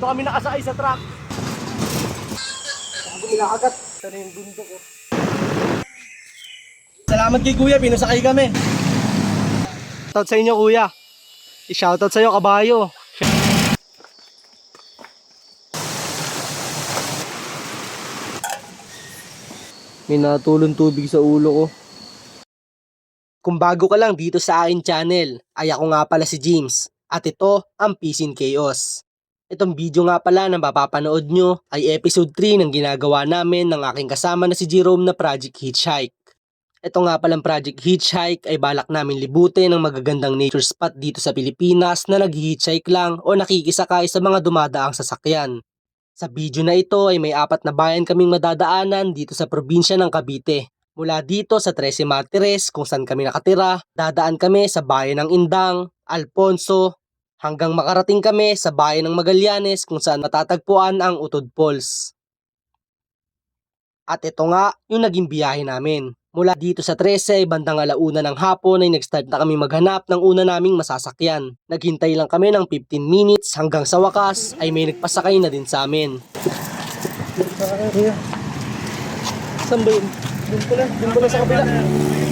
Dito kami nakasakay sa truck. Bago inaagat. Ito na yung bundok ko. Salamat kay kuya, pinasakay kami. Shoutout sa inyo kuya. I-shoutout sa iyo kabayo. May natulong tubig sa ulo ko. Kung bago ka lang dito sa akin channel, ay ako nga pala si James. At ito ang Peace in Chaos. Itong video nga pala na mapapanood nyo ay episode 3 ng ginagawa namin ng aking kasama na si Jerome na Project Hitchhike. Ito nga palang Project Hitchhike ay balak namin libutin ng magagandang nature spot dito sa Pilipinas na nag-hitchhike lang o nakikisakay sa mga dumadaang sasakyan. Sa video na ito ay may 4 na bayan kaming madadaanan dito sa probinsya ng Cavite. Mula dito sa Trece Martires kung saan kami nakatira, dadaan kami sa bayan ng Indang, Alfonso, hanggang makarating kami sa bayan ng Magallanes kung saan matatagpuan ang Utod Falls. At ito nga yung naging biyahe namin. Mula dito sa Trece ay bandang 1:00 ng hapon ay nag-start na kami maghanap ng una naming masasakyan. Naghintay lang kami ng 15 minutes hanggang sa wakas ay may nagpasakay na din sa amin. Saan ba yun? Doon ko lang sa kabila.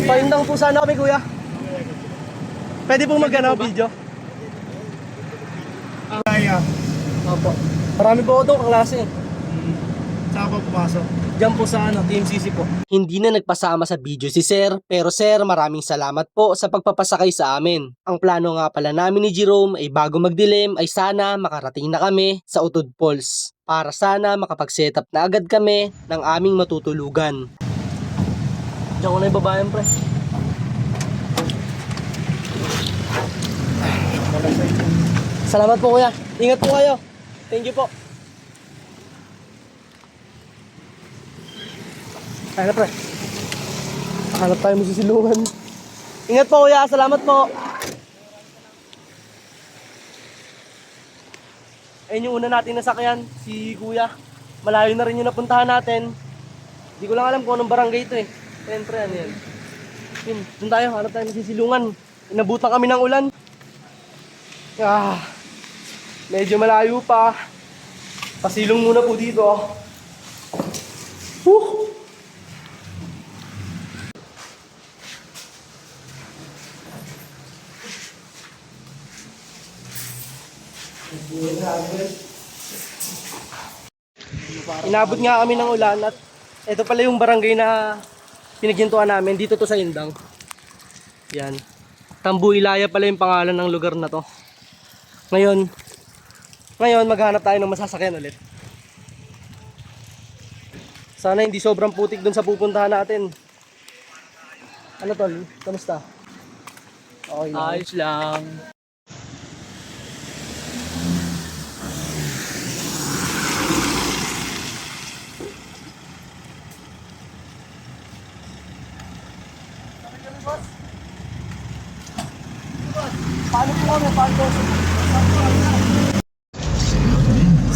Paindang po sana kami kuya. Pwede pong mag-ano video? Kaya. Opo. Marami po ito kaklase. Saan pa pumasok? Diyan po sa TMCC po. Hindi na nagpasama sa video si Sir, pero Sir, maraming salamat po sa pagpapasakay sa amin. Ang plano nga pala namin ni Jerome ay bago magdilim ay sana makarating na kami sa Utod Falls para sana makapag-setup na agad kami ng aming matutulugan. Diyan ko na ibabayan pre. Salamat po kuya. Ingat po kayo. Thank you po. Kaya na pre. Hanap tayo masisilungan. Ingat po kuya. Salamat po. Ayun yung una natin nasakyan. Si kuya. Malayo na rin yung napuntahan natin. Hindi ko lang alam kung anong barangay ito eh. Siyempre ano yan. Yun, dun tayo. Hanap tayo masisilungan. Inabutan kami ng ulan. Medyo malayo pa. Pasilong muna po dito. Woo! Inabot nga kami ng ulan at ito pala yung barangay na pinagintuan namin. Dito to sa Indang. Yan. Tambu Ilaya pala yung pangalan ng lugar na to. Ngayon maghanap tayo ng masasakyan ulit. Sana hindi sobrang putik dun sa pupuntahan natin. Ano tol? Kamusta? Okay lang. Ayos lang. Paano po kami? Paano?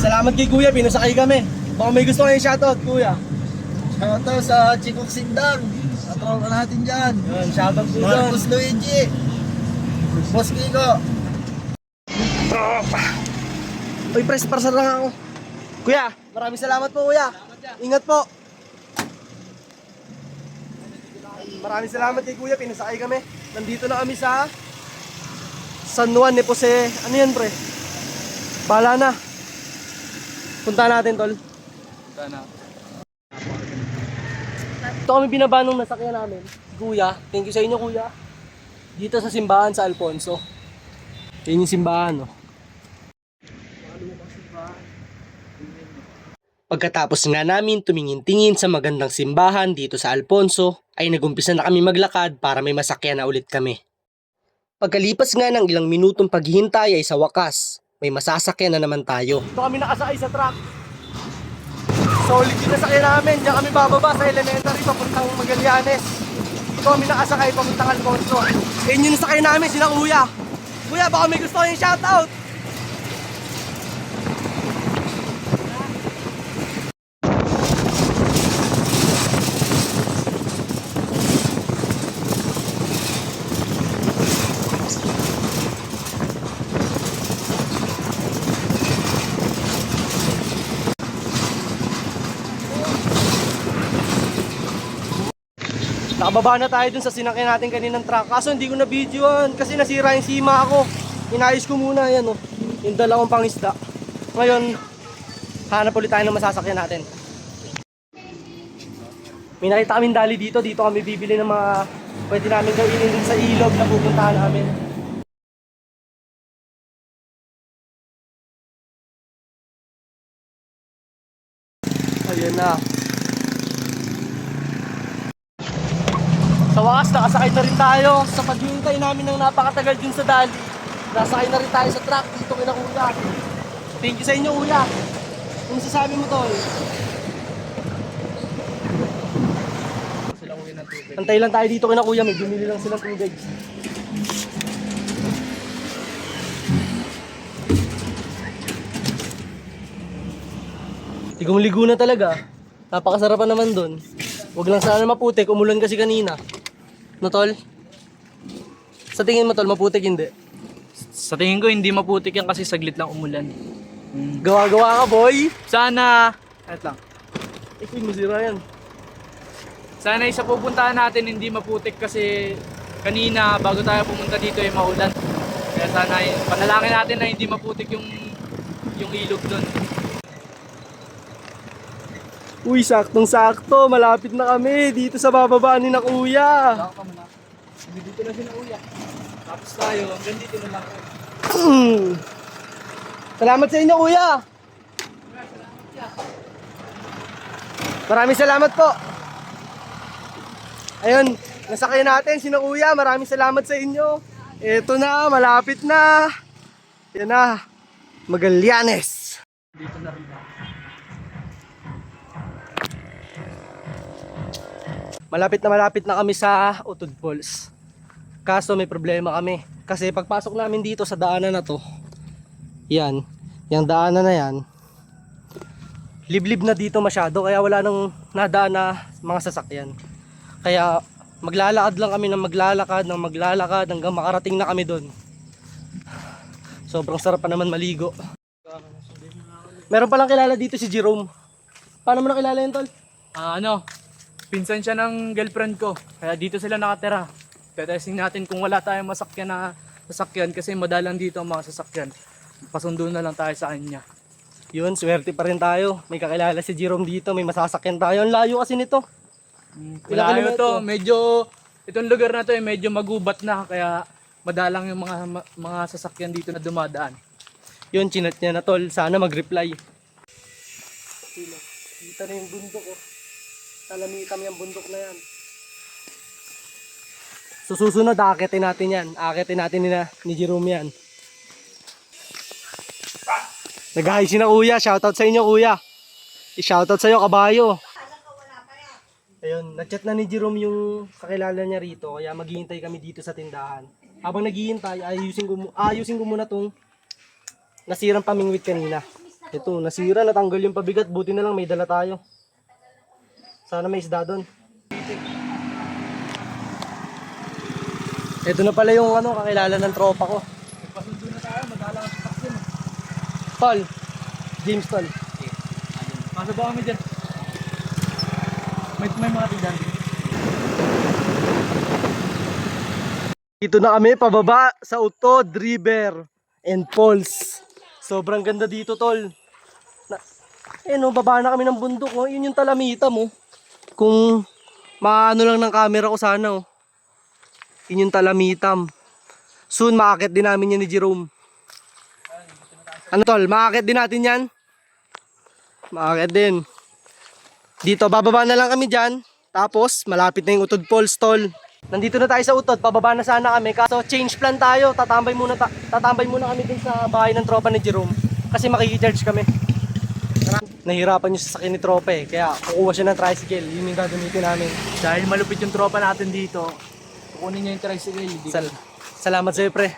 Salamat kay kuya, pinasakay kami. Baka may gusto kayong shoutout kuya. Shoutout sa Chikong Sindang. Katropa natin dyan. Yun, shoutout po doon. Marcos Luigi. Boss Kiko. Uy, press para lang ako. Kuya, maraming salamat po kuya. Ingat po. Maraming salamat kay kuya, pinasakay kami. Nandito na kami sa San Juan de Jose. Ano yan pre? Bahala na. Punta natin tol. Punta na. Ito kami binaba nung nasakyan namin. Kuya, thank you sa inyo kuya. Dito sa simbahan sa Alfonso. Yan yung simbahan, no? Pagkatapos nga namin tumingin-tingin sa magandang simbahan dito sa Alfonso, ay nagumpisa na kami maglakad para may masakyan na ulit kami. Pagkalipas nga ng ilang minutong paghihintay ay sa wakas, may masasakyan na naman tayo. Dito kami nakasakay sa truck. Solid yung nasakyan namin. Diyan kami bababa sa elementary papuntang Magallanes. Dito kami nakasakay papuntang Alfonso. Ayun yung nasakyan namin, sila kuya. Kuya, baka may gusto kayong shoutout. Nakababa na tayo dun sa sinakyan natin kaninang truck. Kaso hindi ko na videoan kasi nasira yung sima ako. Inayos ko muna yan oh. Yung dalawang pangisda. Ngayon, hanap ulit tayo ng masasakyan natin. May nakita kaming dali dito. Dito kami bibili ng mga pwede namin gawin dun sa ilog na pupuntahan namin. Ayun na. Sa wakas, nakasakay na rin tayo. Sa paghihintay namin ng napakatagal dun sa dali, nasakay na rin tayo sa truck dito kina Kuya. Thank you sa inyo, Kuya. Ano sasabi mo, Tol? Antay lang tayo dito kina Kuya. May bumili lang silang tubig. Ligong-ligo na talaga. Napakasarapan naman dun. Huwag lang sana maputik. Umulan kasi kanina. No, Tol? Sa tingin mo, Tol, maputik hindi? Sa tingin ko hindi maputik yan kasi saglit lang umulan. Gawa-gawa ka, boy! Sana, eto lang. Ikaw, masira yan. Sana isa pupuntahan natin hindi maputik kasi kanina bago tayo pumunta dito ay maulan. Kaya sana panalangin natin na hindi maputik yung ilog doon. Uy, saktong-sakto. Malapit na kami dito sa bababaan ni na Kuya. Dito na sila Kuya. Tapos tayo, hanggang dito na lang. Salamat sa inyo, Kuya. Maraming salamat po. Ayun, nasakay natin sino Kuya. Maraming salamat sa inyo. Eto na, malapit na. Yan na, Magallanes. Dito na rin. Malapit na kami sa Utod Falls. Kaso may problema kami. Kasi pagpasok namin dito sa daanan na to, yan, yung daanan na yan, liblib na dito masyado. Kaya wala nang nadaan na mga sasakyan. Kaya maglalakad lang kami ng maglalakad hanggang makarating na kami doon. Sobrang sarap pa naman maligo. Meron palang kilala dito si Jerome. Paano mo nakilala yun, Tol? Pinsan siya ng girlfriend ko. Kaya dito sila nakatira. Tetesting natin kung wala tayong masakyan na sasakyan kasi madalang dito ang mga sasakyan. Pasundo na lang tayo sa kanya. Yun, swerte pa rin tayo. May kakilala si Jerome dito, may masasakyan tayo. Ang layo kasi nito. Ilang Malayo kilometro? to, itong lugar na to ay medyo magubat na kaya madalang yung mga sasakyan dito na dumadaan. Yun, chinat niya na, Tol. Sana mag-reply. Kita na yung bundok, oh. Talamitam yung bundok na yan. So susunod, akitin natin yan. Akitin natin ni Jerome yan. Nag-hi si na Kuya. Shoutout sa inyo, Kuya. I-shoutout sa iyo, kabayo. Ayun, na-chat na ni Jerome yung kakilala niya rito. Kaya maghihintay kami dito sa tindahan. Habang naghihintay, ayusin ko muna tong nasirang pamingwit kanina. Ito, nasira, natanggal yung pabigat. Buti na lang may dala tayo. Sana may isda doon. Ito na pala yung kakilala ng tropa ko. Pasundo na tayo, madalang sa taksin. Tol. James, Tol. Masa ba kami dyan? May mga tigdan. Dito na kami, pababa sa Utod River and Falls. Sobrang ganda dito, Tol. Baba na kami ng bundok. Oh. Yun yung talamita mo. Kung maano lang ng camera ko sana. Oh. Yun yung talamitam. Soon, maakit din namin yan ni Jerome. Ano, Tol? Maakit din natin yan? Maakit din. Dito, bababa na lang kami dyan. Tapos, malapit na yung Utod Falls, Tol. Nandito na tayo sa Utod. Pababa na sana kami. Kaso, change plan tayo. Tatambay muna kami din sa bahay ng tropa ni Jerome. Kasi makikicharge kami. Nahirapan yung sasakyan ni tropa eh. Kaya kukuha siya ng tricycle. Yun yung gagamitin namin. Dahil malupit yung tropa natin dito, kukunin niya yung tricycle. Salamat sa'yo, pre.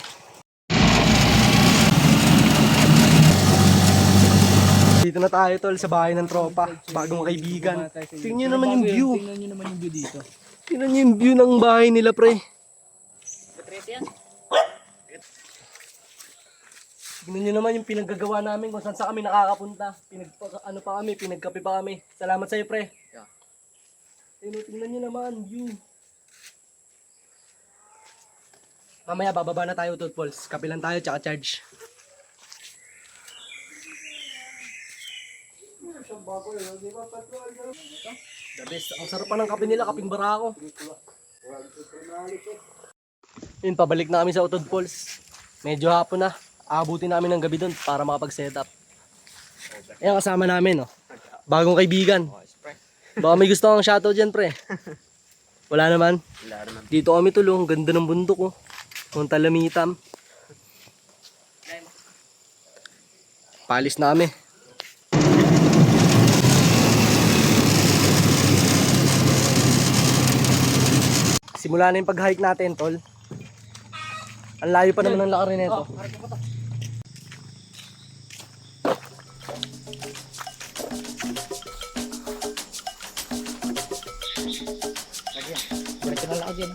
Dito na tayo, Tol, sa bahay ng tropa. Bagong kaibigan. Tingnan nyo naman yung view. Tingnan nyo naman yung view dito. Tingnan nyo yung view ng bahay nila, pre. Tingnan nyo naman yung pinaggagawa namin kung saan kami nakakapunta. Pinagkape pa kami. Salamat sa'yo, pre. Tingnan nyo naman, view. Mamaya bababa na tayo, Utod Falls. Kapilan tayo, tsaka charge. The best. Ang sarap pa ng kape nila, kaping barako. Yun, pabalik na kami sa Utod Falls. Medyo hapon na. Aabutin namin ng gabi doon para makapag-setup. Ayan, kasama namin, oh. Bagong kaibigan. Baka may gusto kang shoutout dyan, pre. Wala naman. Dito kami tulong. Ganda ng bundok, oh. Kung talamitam. Palis na kami. Simula na yung pag-hike natin, tol. Ang layo pa naman ng lakarin nito. Diretso na lang dyan.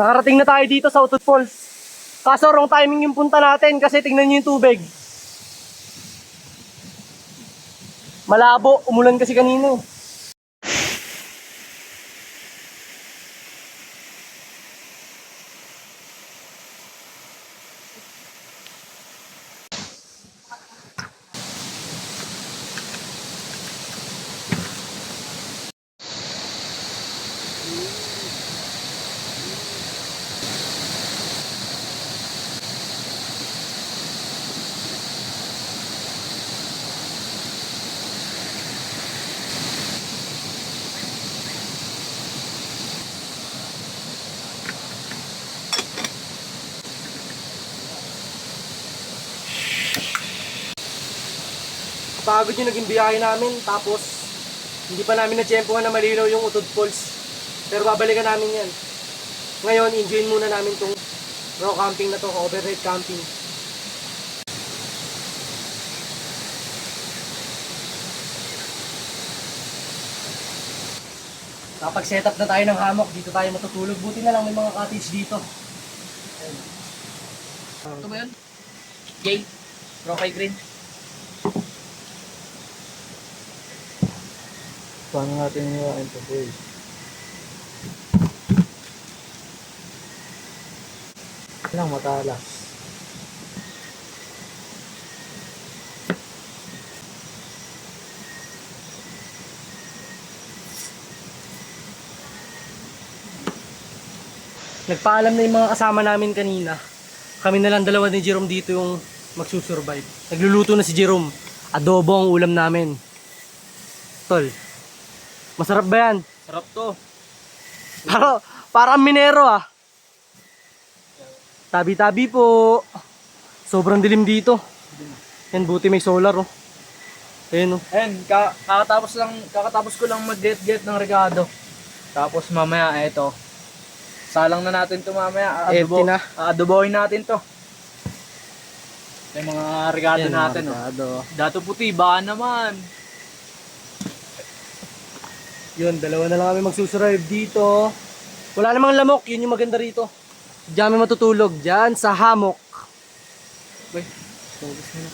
Nakarating na tayo dito sa Utod Falls. Kaso wrong timing yung punta natin kasi tingnan nyo yung tubig. Malabo, umulan kasi kanina. Pagod yung naging biyahe namin, tapos hindi pa namin na-tsempohan na malinaw yung Utod Falls. Pero babalikan namin yan. Ngayon, enjoyin muna namin tong raw camping na to, overhead camping. Kapag-setup na tayo ng hammock, dito tayo matutulog. Buti na lang may mga cottage dito. Ito ba yun? Jay? Rocky Green? Paano natin nila ito, boy? Lang matalas. Nagpaalam na yung mga kasama namin kanina. Kami na lang dalawa ni Jerome dito yung magsusurvive. Nagluluto na si Jerome. Adobo ang ulam namin. Tol, masarap ba yan? Sarap to. Parang minero ah. Tabi-tabi po. Sobrang dilim dito. Yan, buti may solar oh. Ayun oh. Ayun, kakatapos ko lang mag-get ng regado. Tapos mamaya, eto. Salang na natin to mamaya. Empty na. Aadobohin natin to. Yung mga regado Yan, natin, mga regado. Dato puti, baka naman. Yun, dalawa na lang kami magsusurvive dito. Wala namang lamok, yun yung maganda rito. Diyan kami matutulog, diyan sa hammock. Uy, focus mo na.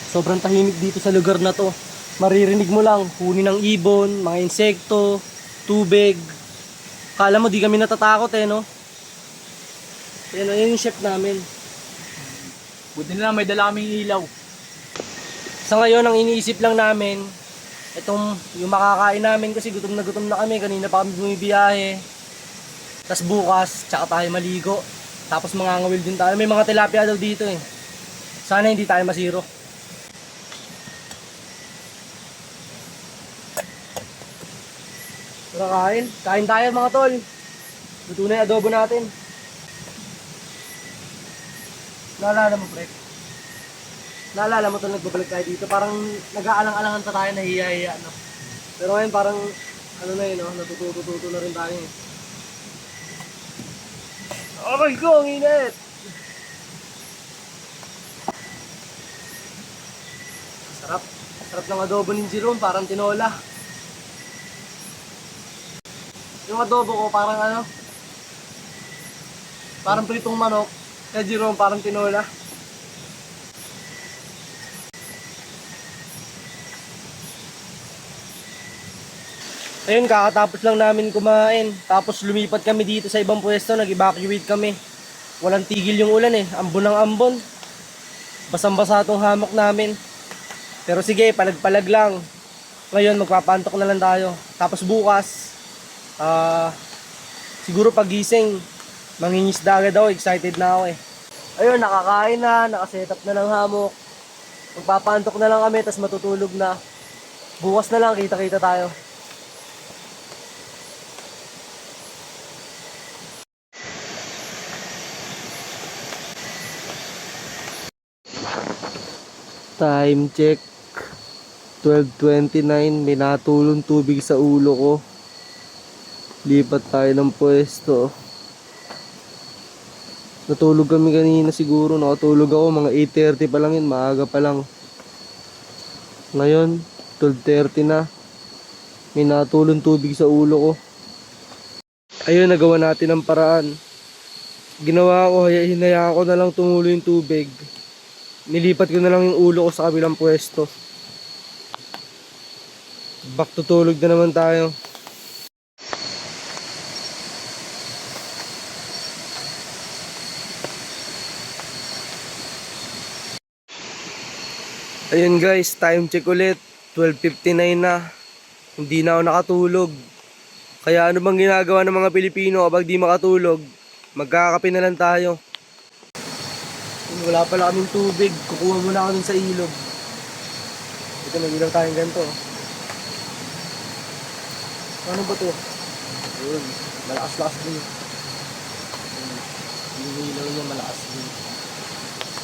Sobrang tahimik dito sa lugar na to. Maririnig mo lang, huni ng ibon, mga insekto, tubig. Kala mo di kami natatakot eh, no? Yan yung chef namin. Buti na lang may dala kaming ilaw. Sa ngayon, ang iniisip lang namin, itong yung makakain namin kasi gutom na kami. Kanina pa kami bumibiyahe. Tapos bukas, tsaka tayo maligo. Tapos mangangawil din tayo. May mga tilapia daw dito eh. Sana hindi tayo masiro. Tara kain. Kain tayo mga tol. Luto na yung adobo natin. Lala naman pre. Naalala mo to, nagbabalik tayo dito, parang nag-aalang-alangan pa tayo, nahiya-hiya, no? Pero ngayon parang, ano na yun, no? Natututo na rin tayo. Okay ko, ang init! Sarap. Sarap ng adobo ni Jerome, parang tinola. Yung adobo ko parang ano, parang pritong manok. Kaya Jerome parang tinola. Ayun, kakatapos lang namin kumain. Tapos lumipat kami dito sa ibang pwesto, nag-evacuate kami. Walang tigil yung ulan eh, ambon ng ambon. Basang-basa tong hammock namin. Pero sige, palag-palag lang. Ngayon, magpapantok na lang tayo. Tapos bukas, siguro pagising, mangingisda agad ako, excited na ako eh. Ayun, nakakain na, nakasetup na ng hammock. Magpapantok na lang kami, tapos matutulog na. Bukas na lang, kita-kita tayo. Time check 12:29, may natulong tubig sa ulo ko. Lipat tayo ng pwesto. Natulog kami kanina siguro, nakatulog ako mga 8:30 pa lang yun, maaga pa lang. Ngayon 12:30 na, may natulong tubig sa ulo ko. Ayun, nagawa natin ang paraan. Ginawa ko, hinayaan ko na lang tumulo yung tubig. Nilipat ko na lang yung ulo ko sa kabilang pwesto. Back to tulog na naman tayo. Ayun guys, time check ulit. 12:59 na. Hindi na ako nakatulog. Kaya ano bang ginagawa ng mga Pilipino kapag di makatulog? Magkakape na lang tayo. Wala pala kaming tubig. Kukuha muna kami sa ilog. Ito, nagilang tayong ganito. Ano ba to? Ayun, malakas-lakas din. Yung ilaw niya malakas din.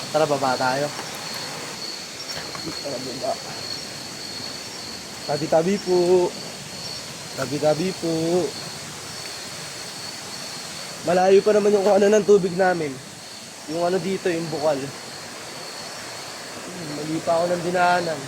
Tara, baba tayo. Tara, baba. Tabi-tabi po. Tabi-tabi po. Malayo pa naman yung kung ano ng tubig namin. Yung ano dito, yung bukal. Mali pa ako ng dinaanan.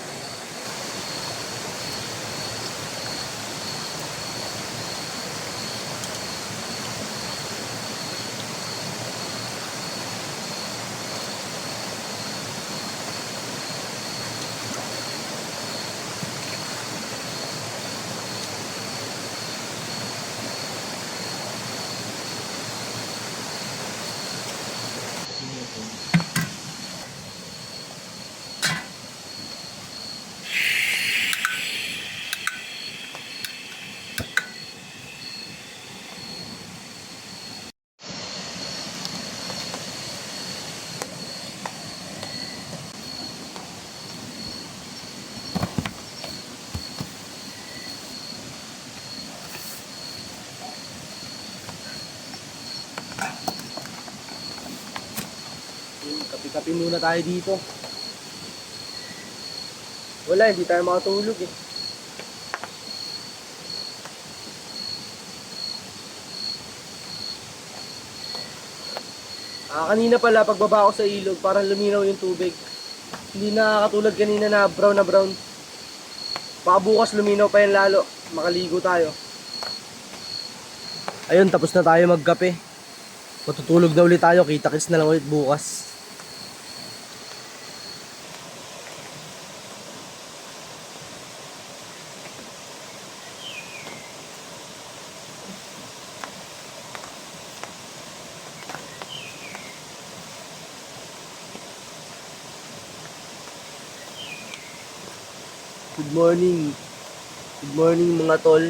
Kape-kape muna tayo dito. Wala, hindi tayo makatulog eh. Kanina pala pagbaba ko sa ilog, parang luminaw yung tubig. Hindi na katulad kanina na brown na brown. Baka bukas luminaw pa yan lalo. Makaligo tayo. Ayun, tapos na tayo magkape. Matutulog na ulit tayo. Kita-kits na lang ulit bukas. Good morning. Good morning mga tol.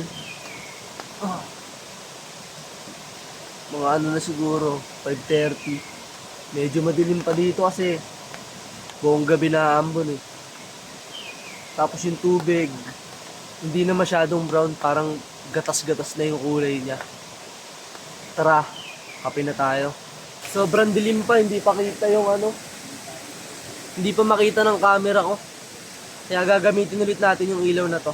Mga ano na siguro, 5:30. Medyo madilim pa dito kasi buong gabi na ambon eh. Tapos yung tubig, hindi na masyadong brown, parang gatas-gatas na yung kulay niya. Tara, kape na tayo. Sobrang dilim pa, hindi pa kita yung ano, Hindi pa makita ng camera ko. Kaya gagamitin ulit natin yung ilaw na to.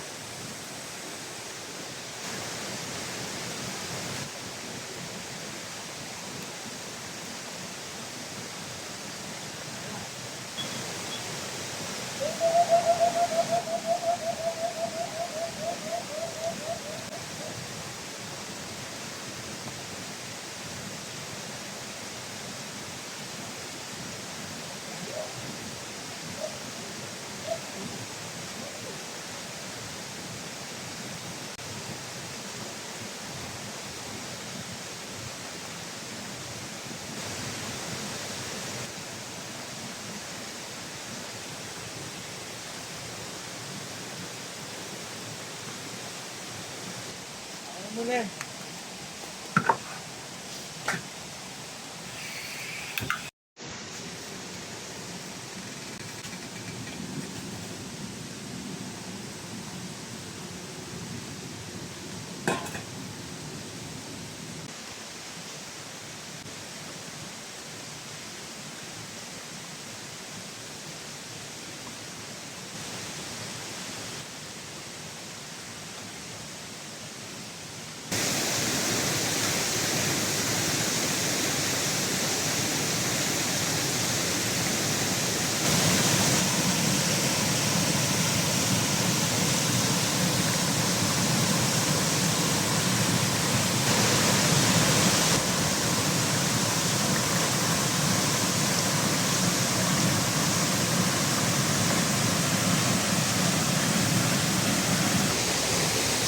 Ano na?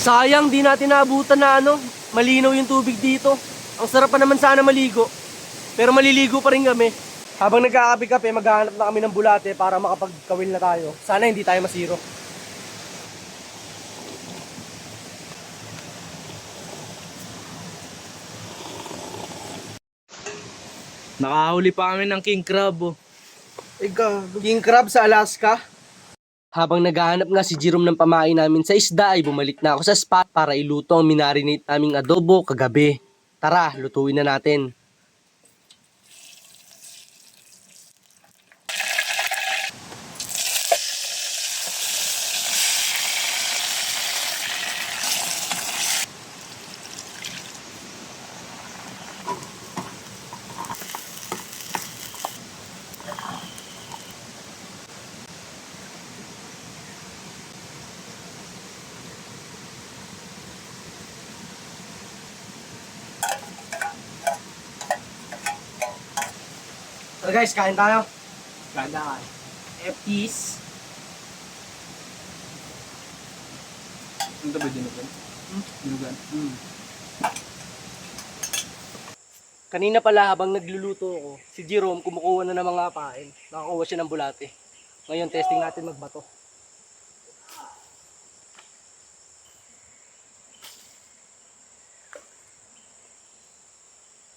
Sayang, di natin naabutan na malinaw yung tubig dito. Ang sarap pa naman sana maligo. Pero maliligo pa rin kami. Habang nagkakape-kape, maghahanap na kami ng bulate para makapagkawil na tayo. Sana hindi tayo masiro. Nakahuli pa kami ng king crab, oh. King crab sa Alaska. Habang naghahanap nga si Jerome ng pamain namin sa isda ay bumalik na ako sa spot para iluto ang minarinate naming adobo kagabi. Tara, lutuin na natin. Tara guys, kain tayo. Ganda. FTs. Ano ba dinugan? Dinugan. Kanina pala habang nagluluto ako, si Jerome kumukuha na ng mga pain. Nakakuha siya ng bulate. Ngayon testing natin magbato.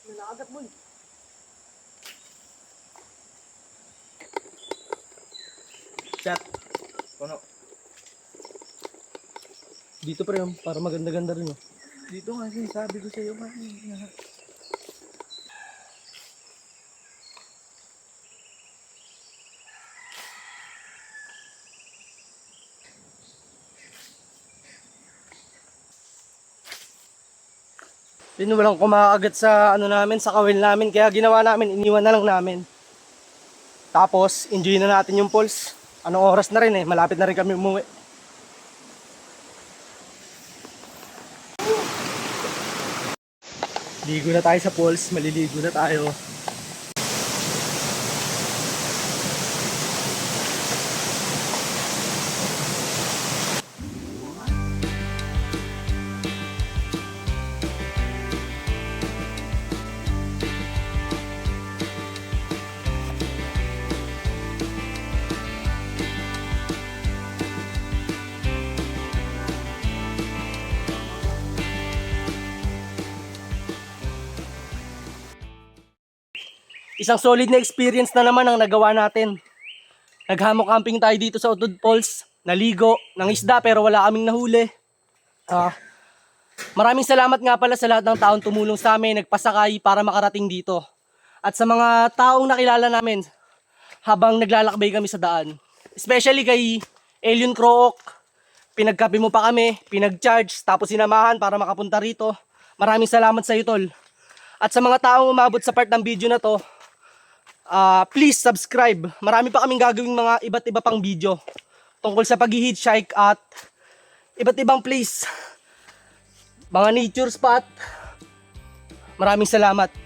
Nakagat mo. Chat. Ano? Dito pa rin, para maganda-ganda rin. Dito nga sabi ko sa'yo kanina. Yun, walang kumakagat sa namin, sa kawil namin. Kaya ginawa namin, iniwan na lang namin. Tapos, enjoy na natin yung falls. Anong oras na rin malapit na rin kami umuwi. Ligo na tayo sa falls, maliligo na tayo. Isang solid na experience na naman ang nagawa natin. Naghammock camping tayo dito sa Utod Falls. Naligo ng isda pero wala kaming nahuli. Maraming salamat nga pala sa lahat ng taong tumulong sa amin, nagpasakay para makarating dito. At sa mga taong nakilala namin, habang naglalakbay kami sa daan. Especially kay Alien Crook, pinagkape mo pa kami, pinag-charge, tapos sinamahan para makapunta rito. Maraming salamat sa iyo, tol. At sa mga taong umabot sa part ng video na to, please subscribe. Marami pa kaming gagawing mga iba't iba pang video tungkol sa pag-hitchhike at iba't ibang place. Mga nature spot. Maraming salamat.